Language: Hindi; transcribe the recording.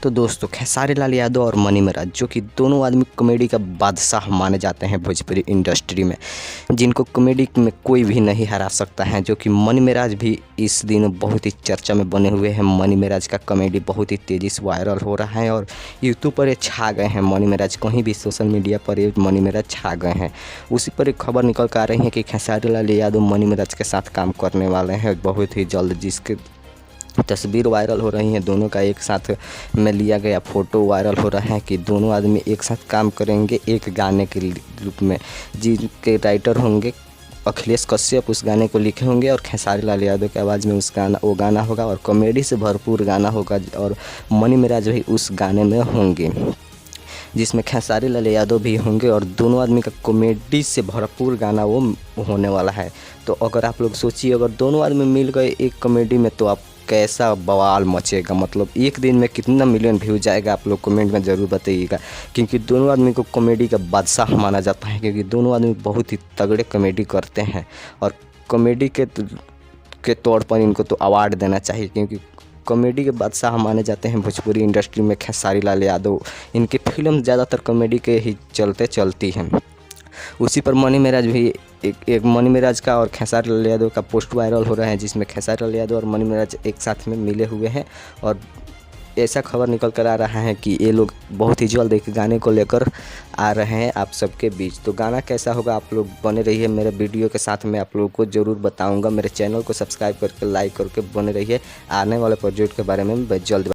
तो दोस्तों खेसारी लाल यादव और मनी महाराज जो कि दोनों आदमी कॉमेडी का बादशाह माने जाते हैं भोजपुरी इंडस्ट्री में, जिनको कॉमेडी में कोई भी नहीं हरा सकता है। जो कि मनी महाराज भी इस दिनों बहुत ही चर्चा में बने हुए हैं। मनी महाराज का कॉमेडी बहुत ही तेज़ी से वायरल हो रहा है और यूट्यूब पर ये छा गए हैं। मनी महाराज कहीं भी सोशल मीडिया पर ये मनी महाराज छा गए हैं। उसी पर एक खबर निकल कर आ रही है कि खेसारी लाल यादव मनी महाराज के साथ काम करने वाले हैं बहुत ही जल्द, जिसके तस्वीर वायरल हो रही हैं। दोनों का एक साथ में लिया गया फ़ोटो वायरल हो रहा है कि दोनों आदमी एक साथ काम करेंगे एक गाने के रूप में, जिनके राइटर होंगे अखिलेश कश्यप उस गाने को लिखे होंगे और खेसारी लाल यादव की आवाज़ में वो गाना होगा और कॉमेडी से भरपूर गाना होगा और मनी महाराज भी उस गाने में होंगे, जिसमें खेसारी लाल यादव भी होंगे और दोनों आदमी का कॉमेडी से भरपूर गाना वो होने वाला है। तो अगर आप लोग सोचिए, अगर दोनों आदमी मिल गए एक कॉमेडी में तो आप कैसा बवाल मचेगा, मतलब एक दिन में कितना मिलियन व्यू जाएगा, आप लोग कमेंट में ज़रूर बताइएगा। क्योंकि दोनों आदमी को कॉमेडी का बादशाह माना जाता है, क्योंकि दोनों आदमी बहुत ही तगड़े कॉमेडी करते हैं और कॉमेडी के तौर पर इनको तो अवार्ड देना चाहिए, क्योंकि कॉमेडी के बादशाह माने जाते हैं भोजपुरी इंडस्ट्री में खेसारी लाल यादव। इनकी फिल्म ज़्यादातर कॉमेडी के ही चलती हैं। उसी पर मनी महाराज भी एक मनी महाराज का और खेसारी लाल यादव का पोस्ट वायरल हो रहा है, जिसमें खेसारी लाल यादव और मनी महाराज एक साथ में मिले हुए हैं और ऐसा खबर निकल कर आ रहा है कि ये लोग बहुत ही जल्द एक गाने को लेकर आ रहे हैं आप सबके बीच। तो गाना कैसा होगा आप लोग बने रहिए मेरे वीडियो के साथ, मैं आप लोगों को ज़रूर बताऊंगा। मेरे चैनल को सब्सक्राइब करके लाइक करके बने रहिए। आने वाले प्रोजेक्ट के बारे में मैं जल्द